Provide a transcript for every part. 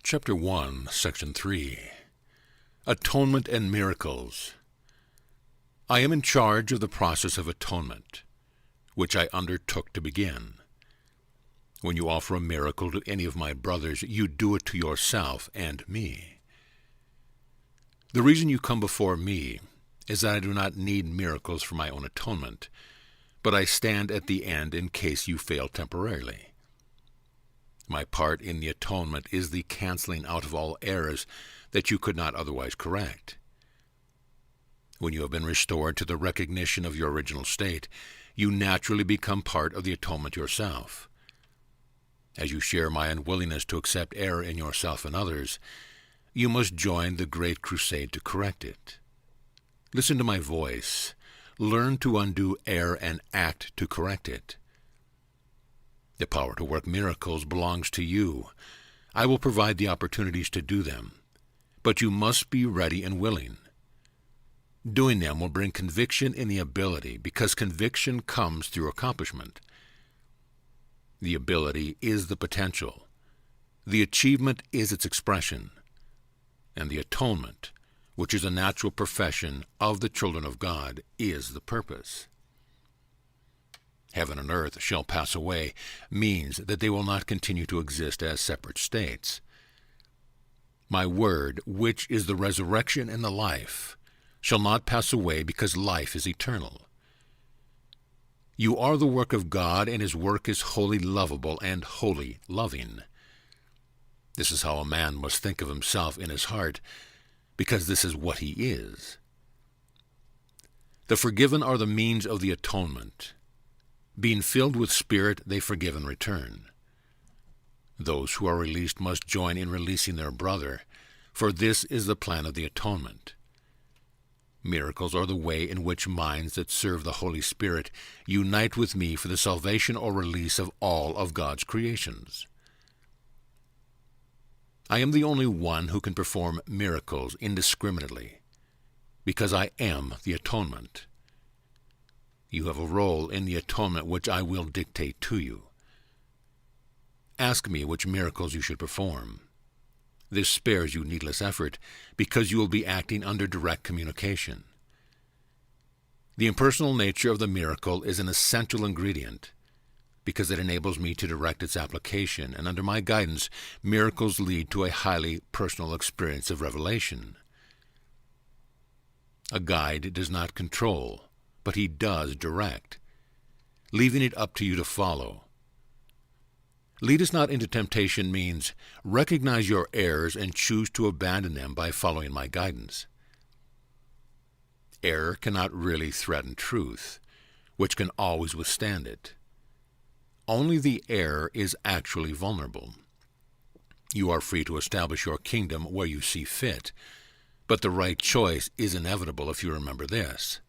Chapter 1, Section 3. Atonement and Miracles. I am in charge of the process of atonement, which I undertook to begin. When you offer a miracle to any of my brothers, you do it to yourself and me. The reason you come before me is that I do not need miracles for my own atonement, but I stand at the end in case you fail temporarily. My part in the atonement is the canceling out of all errors that you could not otherwise correct. When you have been restored to the recognition of your original state, you naturally become part of the atonement yourself. As you share my unwillingness to accept error in yourself and others, you must join the great crusade to correct it. Listen to my voice. Learn to undo error and act to correct it. The power to work miracles belongs to you. I will provide the opportunities to do them, but you must be ready and willing. Doing them will bring conviction in the ability, because conviction comes through accomplishment. The ability is the potential. The achievement is its expression. And the atonement, which is a natural profession of the children of God, is the purpose. Heaven and earth shall pass away means that they will not continue to exist as separate states. My word, which is the resurrection and the life, shall not pass away, because life is eternal. You are the work of God, and his work is wholly lovable and wholly loving. This is how a man must think of himself in his heart, because this is what he is. The forgiven are the means of the atonement. Being filled with Spirit, they forgive in return. Those who are released must join in releasing their brother, for this is the plan of the atonement. Miracles are the way in which minds that serve the Holy Spirit unite with me for the salvation or release of all of God's creations. I am the only one who can perform miracles indiscriminately, because I am the atonement. You have a role in the atonement which I will dictate to you. Ask me which miracles you should perform. This spares you needless effort, because you will be acting under direct communication. The impersonal nature of the miracle is an essential ingredient, because it enables me to direct its application, and under my guidance, miracles lead to a highly personal experience of revelation. A guide does not control, but he does direct, leaving it up to you to follow. Lead us not into temptation means recognize your errors and choose to abandon them by following my guidance. Error cannot really threaten truth, which can always withstand it. Only the error is actually vulnerable. You are free to establish your kingdom where you see fit, but the right choice is inevitable if you remember this.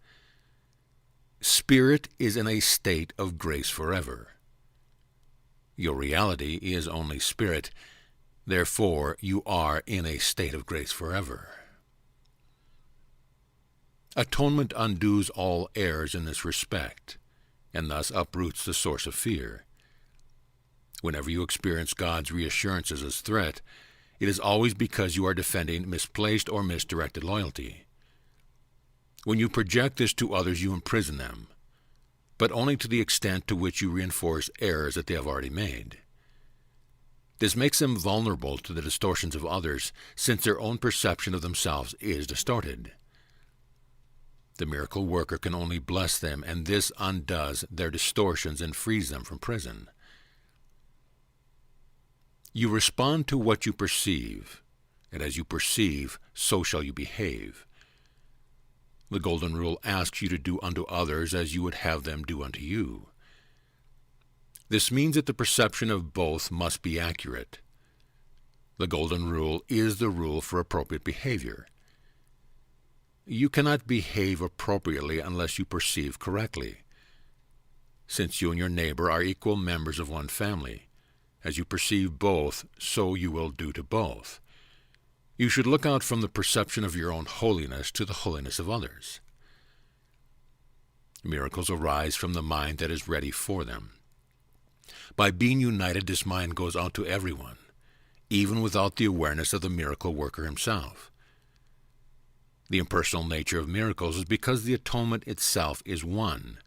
Spirit is in a state of grace forever. Your reality is only spirit, therefore you are in a state of grace forever. Atonement undoes all errors in this respect, and thus uproots the source of fear. Whenever you experience God's reassurances as threat, it is always because you are defending misplaced or misdirected loyalty. When you project this to others, you imprison them, but only to the extent to which you reinforce errors that they have already made. This makes them vulnerable to the distortions of others, since their own perception of themselves is distorted. The miracle worker can only bless them, and this undoes their distortions and frees them from prison. You respond to what you perceive, and as you perceive, so shall you behave. The Golden Rule asks you to do unto others as you would have them do unto you. This means that the perception of both must be accurate. The Golden Rule is the rule for appropriate behavior. You cannot behave appropriately unless you perceive correctly. Since you and your neighbor are equal members of one family, as you perceive both, so you will do to both. You should look out from the perception of your own holiness to the holiness of others. Miracles arise from the mind that is ready for them. By being united, this mind goes out to everyone, even without the awareness of the miracle worker himself. The impersonal nature of miracles is because the atonement itself is one,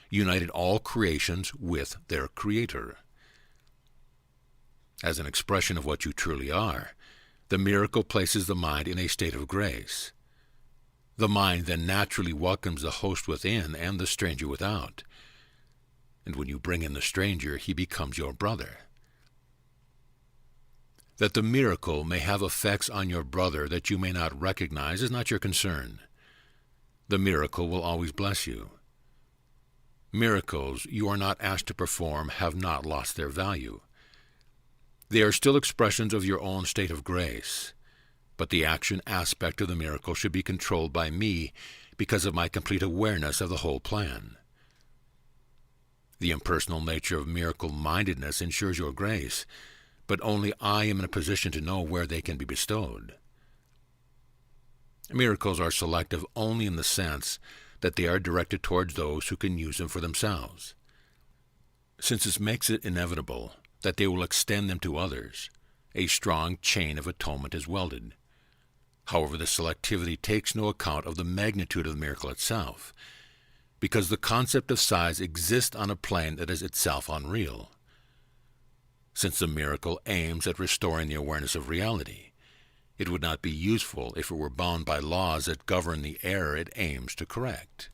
united all creations with their Creator. As an expression of what you truly are, the miracle places the mind in a state of grace. The mind then naturally welcomes the host within and the stranger without. And when you bring in the stranger, he becomes your brother. That the miracle may have effects on your brother that you may not recognize is not your concern. The miracle will always bless you. Miracles you are not asked to perform have not lost their value. They are still expressions of your own state of grace, but the action aspect of the miracle should be controlled by me because of my complete awareness of the whole plan. The impersonal nature of miracle-mindedness ensures your grace, but only I am in a position to know where they can be bestowed. Miracles are selective only in the sense that they are directed towards those who can use them for themselves. Since this makes it inevitable that they will extend them to others, a strong chain of atonement is welded. However, the selectivity takes no account of the magnitude of the miracle itself, because the concept of size exists on a plane that is itself unreal. Since the miracle aims at restoring the awareness of reality, it would not be useful if it were bound by laws that govern the error it aims to correct.